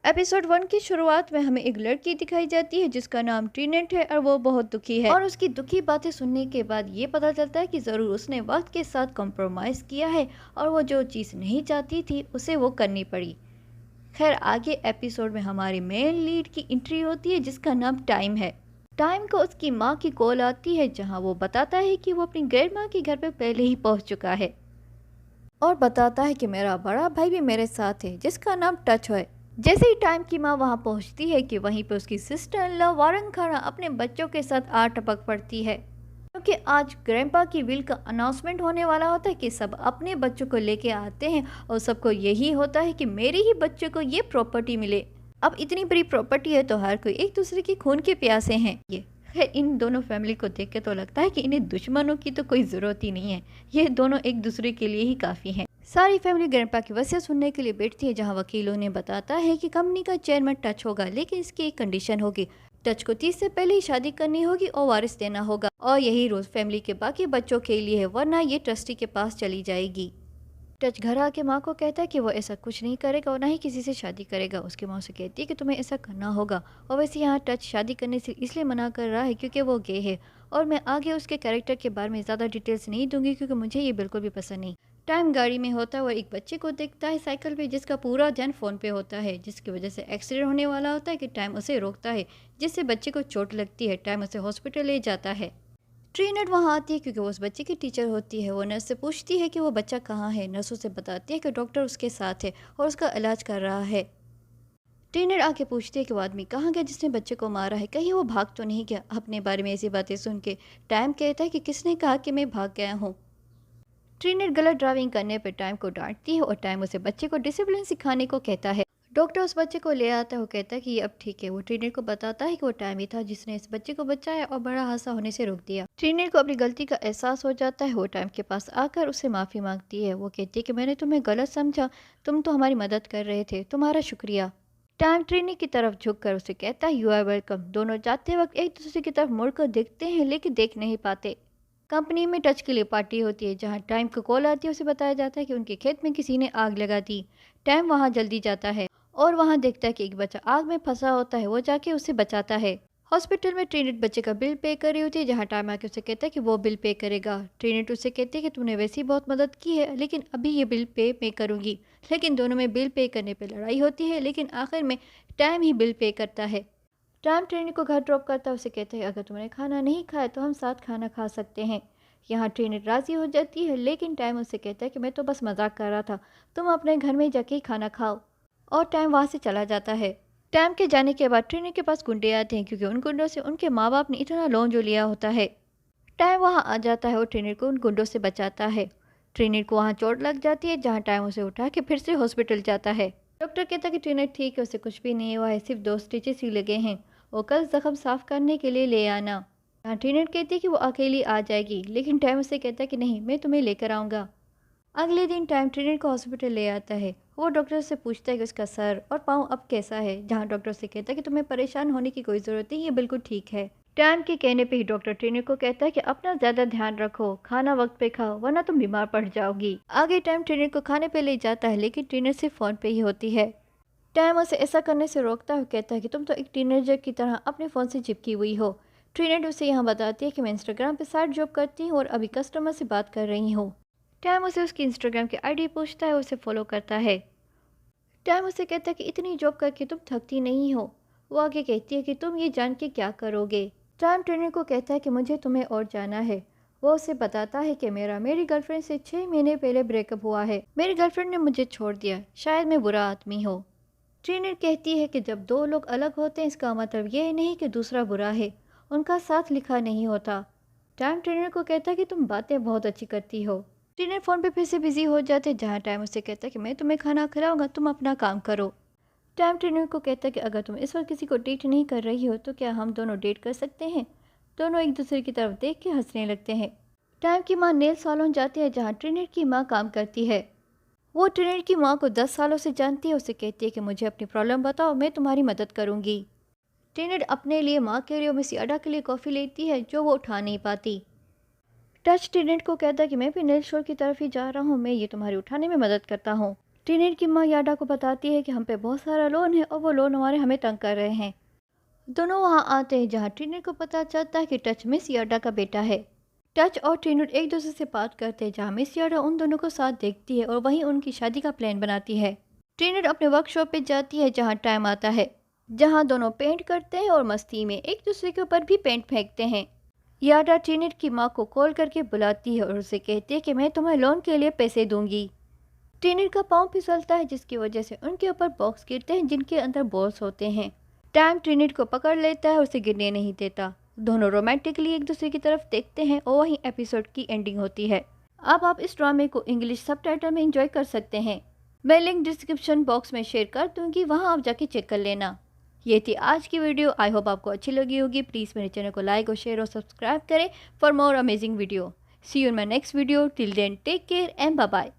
Episode 1 की शुरुआत में हमें एक लड़की दिखाई जाती है जिसका नाम ट्रिनेट है और वो बहुत दुखी है। और उसकी दुखी बातें सुनने के बाद ये पता चलता है कि ज़रूर उसने वक्त के साथ कॉम्प्रोमाइज़ किया है और वो जो चीज़ नहीं चाहती थी उसे वो करनी पड़ी। खैर, आगे एपिसोड में हमारी मेन लीड की एंट्री होती है जिसका नाम टाइम है। टाइम को उसकी माँ की कॉल आती है जहाँ वो बताता है कि वो अपनी ग्रैंड माँ के घर पर पहले ही पहुँच चुका है और बताता है कि मेरा बड़ा भाई भी मेरे साथ है जिसका नाम टच है। जैसे ही टाइम की माँ वहाँ पहुँचती है कि वहीं पे उसकी सिस्टर इन लॉ वारन खाना अपने बच्चों के साथ आ टपक पड़ती है, क्योंकि आज ग्रैंडपा की विल का अनाउंसमेंट होने वाला होता है कि सब अपने बच्चों को लेके आते हैं और सबको यही होता है कि मेरे ही बच्चों को ये प्रॉपर्टी मिले। अब इतनी बड़ी प्रॉपर्टी है तो हर कोई एक दूसरे के खून के प्यासे हैं। ये इन दोनों फैमिली को देख के तो लगता है कि इन्हें दुश्मनों की तो कोई ज़रूरत ही नहीं है, ये दोनों एक दूसरे के लिए ही काफ़ी हैं। सारी फैमिली ग्रैंडपा की वसीयत सुनने के लिए बैठती है जहां वकीलों ने बताता है कि कंपनी का चेयरमैन टच होगा, लेकिन इसकी एक कंडीशन होगी। टच को 30 से पहले ही शादी करनी होगी और वारिस देना होगा, और यही रोज फैमिली के बाकी बच्चों के लिए है, वरना ये ट्रस्टी के पास चली जाएगी। टच घर आके माँ को कहता है कि वो ऐसा कुछ नहीं करेगा और ना ही किसी से शादी करेगा। उसकी माँ से कहती है कि तुम्हें ऐसा करना होगा। और वैसे यहाँ टच शादी करने से इसलिए मना कर रहा है क्योंकि वो गे है, और मैं आगे उसके कैरेक्टर के बारे में ज़्यादा डिटेल्स नहीं दूंगी क्योंकि मुझे ये बिल्कुल भी पसंद नहीं। टाइम गाड़ी में होता है और एक बच्चे को देखता है साइकिल पे जिसका पूरा ध्यान फ़ोन पे होता है, जिसकी वजह से एक्सीडेंट होने वाला होता है कि टाइम उसे रोकता है, जिससे बच्चे को चोट लगती है। टाइम उसे हॉस्पिटल ले जाता है। ट्रीनेट वहाँ आती है क्योंकि वो उस बच्चे की टीचर होती है। वो नर्स से पूछती है कि वो बच्चा कहाँ है। नर्स उसे बताती है कि डॉक्टर उसके साथ है और उसका इलाज कर रहा है। ट्रीनेट आके पूछती है कि वो आदमी कहाँ गया जिसने बच्चे को मारा है, कहीं वो भाग तो नहीं गया। अपने बारे में ऐसी बातें सुन के टाइम कहता है कि किसने कहा कि मैं भाग गया हूँ। ट्रीनेट गलत ड्राइविंग करने पर टाइम को डांटती है और टाइम उसे बच्चे को डिसिप्लिन सिखाने को कहता है। डॉक्टर उस बच्चे को ले आता है, वो कहता है कि ये अब ठीक है। वो ट्रीनेट को बताता है कि वो टाइम ही था जिसने इस बच्चे को बचाया और बड़ा हादसा होने से रोक दिया। ट्रीनेट को अपनी गलती का एहसास हो जाता है। वो टाइम के पास आकर उससे माफ़ी मांगती है। वो कहती है कि मैंने तुम्हें गलत समझा, तुम तो हमारी मदद कर रहे थे, तुम्हारा शुक्रिया। टाइम ट्रीनेट की तरफ झुककर उसे कहता है यू आर वेलकम। दोनों जाते वक्त एक दूसरे की तरफ मुड़कर देखते हैं लेकिन देख नहीं पाते। कंपनी में टच के लिए पार्टी होती है जहां टाइम को कॉल आती है। उसे बताया जाता है कि उनके खेत में किसी ने आग लगा दी। टाइम वहां जल्दी जाता है और वहां देखता है कि एक बच्चा आग में फंसा होता है। वो जाके उसे बचाता है। हॉस्पिटल में ट्रीनेट बच्चे का बिल पे कर रही होती है जहां टाइम आके उसे कहता है कि वो बिल पे करेगा। ट्रीनेट उसे कहती है कि तूने वैसे ही बहुत मदद की है लेकिन अभी ये बिल पे मैं करूँगी। लेकिन दोनों में बिल पे करने पर लड़ाई होती है, लेकिन आखिर में टाइम ही बिल पे करता है। टाइम ट्रेनिंग को घर ड्रॉप करता है। उसे कहते हैं अगर तुमने खाना नहीं खाया तो हम साथ खाना खा सकते हैं। यहाँ ट्रेनिंग राज़ी हो जाती है, लेकिन टाइम उससे कहता है कि मैं तो बस मजाक कर रहा था, तुम अपने घर में जाके ही खाना खाओ। और टाइम वहाँ से चला जाता है। टाइम के जाने के बाद ट्रेनिंग के पास गुंडे आते हैं क्योंकि उन गुंडों से उनके माँ बाप ने इतना लोन जो लिया होता है। टाइम वहाँ आ जाता है और ट्रेनिंग को उन गुंडों से बचाता है। ट्रेनिंग को वहाँ चोट लग जाती है जहाँ टाइम उसे उठा के फिर से हॉस्पिटल जाता है। डॉक्टर कहता है कि ट्रेनर ठीक है, उसे कुछ भी नहीं हुआ है, सिर्फ 2 स्टिचेस ही लगे हैं, वो कल जख्म साफ करने के लिए ले आना। यहाँ ट्रेनर कहती है कि वो अकेली आ जाएगी, लेकिन टाइम उसे कहता है कि नहीं, मैं तुम्हें लेकर आऊँगा। अगले दिन टाइम ट्रेनर को हॉस्पिटल ले आता है। वो डॉक्टर से पूछता है कि उसका सर और पाँव अब कैसा है, जहाँ डॉक्टर से कहता है कि तुम्हें परेशान होने की कोई ज़रूरत नहीं, ये बिल्कुल ठीक है। टाइम के कहने पे ही डॉक्टर ट्रेनर को कहता है कि अपना ज़्यादा ध्यान रखो, खाना वक्त पे खाओ वरना तुम बीमार पड़ जाओगी। आगे टाइम ट्रेनर को खाने पे ले जाता है, लेकिन ट्रेनर सिर्फ फ़ोन पे ही होती है। टाइम उसे ऐसा करने से रोकता है, कहता है कि तुम तो एक टीनेजर की तरह अपने फ़ोन से चिपकी हुई हो। ट्रीनेट उसे यहाँ बताती है कि मैं इंस्टाग्राम पे साइड जॉब करती हूँ और अभी कस्टमर से बात कर रही हूँ। टाइम उसे उसकी इंस्टाग्राम की आईडी पूछता है, उसे फॉलो करता है। टाइम उसे कहता है कि इतनी जॉब करके तुम थकती नहीं हो। वो आगे कहती है कि तुम ये जान के क्या करोगे। टाइम ट्रेनर को कहता है कि मुझे तुम्हें और जाना है। वो उसे बताता है कि मेरी गर्लफ्रेंड से 6 महीने पहले ब्रेकअप हुआ है। मेरी गर्लफ्रेंड ने मुझे छोड़ दिया, शायद मैं बुरा आदमी हूँ। ट्रीनेट कहती है कि जब 2 लोग अलग होते हैं इसका मतलब ये नहीं कि दूसरा बुरा है, उनका साथ लिखा नहीं होता। टाइम ट्रेनर को कहता है कि तुम बातें बहुत अच्छी करती हो। ट्रेनर फ़ोन पे फिर से बिजी हो जाते हैं जहाँ टाइम उससे कहता है कि मैं तुम्हें खाना खिलाऊंगा, तुम अपना काम करो। टाइम ट्रेनर को कहता है कि अगर तुम इस वक्त किसी को डेट नहीं कर रही हो तो क्या हम दोनों डेट कर सकते हैं। दोनों एक दूसरे की तरफ देख के हंसने लगते हैं। टाइम की माँ नेल सैलून जाती है जहाँ ट्रेनर की माँ काम करती है। वो ट्रेनर की माँ को 10 सालों से जानती है। उसे कहती है कि मुझे अपनी प्रॉब्लम बताओ, मैं तुम्हारी मदद करूँगी। ट्रेनर अपने लिए माँ के लिए मिस अडा के लिए कॉफ़ी लेती है जो वो उठा नहीं पाती। टच ट्रेनर को कहता है कि मैं भी नेल स्टोर की तरफ ही जा रहा हूँ, मैं ये तुम्हारी उठाने में मदद करता हूँ। ट्रिनेट की माँ याडा को बताती है कि हम पे बहुत सारा लोन है और वो लोन हमारे हमें तंग कर रहे हैं। दोनों वहाँ आते हैं जहाँ ट्रिनेट को पता चलता है कि टच मिस याडा का बेटा है। टच और ट्रिनेट एक दूसरे से बात करते हैं जहाँ मिस याडा उन दोनों को साथ देखती है और वहीं उनकी शादी का प्लान बनाती है। ट्रिनेट अपने वर्कशॉप पे जाती है जहाँ टाइम आता है, जहाँ दोनों पेंट करते हैं और मस्ती में एक दूसरे के ऊपर भी पेंट फेंकते हैं। याडा ट्रिनेट की माँ को कॉल करके बुलाती है और उसे कहती है कि मैं तुम्हें लोन के लिए पैसे दूंगी। ट्रिनेट का पाँव फिसलता है जिसकी वजह से उनके ऊपर बॉक्स गिरते हैं जिनके अंदर बॉल्स होते हैं। टाइम ट्रिनेट को पकड़ लेता है और उसे गिरने नहीं देता। दोनों रोमांटिकली एक दूसरे की तरफ देखते हैं और वहीं एपिसोड की एंडिंग होती है। अब आप इस ड्रामे को इंग्लिश सबटाइटल में एंजॉय कर सकते हैं। मैं लिंक डिस्क्रिप्शन बॉक्स में शेयर कर दूंगी, वहां आप जाके चेक कर लेना। ये थी आज की वीडियो। आई होप आपको अच्छी लगी होगी। प्लीज़ मेरे चैनल को लाइक और शेयर और सब्सक्राइब करें for more amazing video. See you in my next video. Till then take care and bye bye.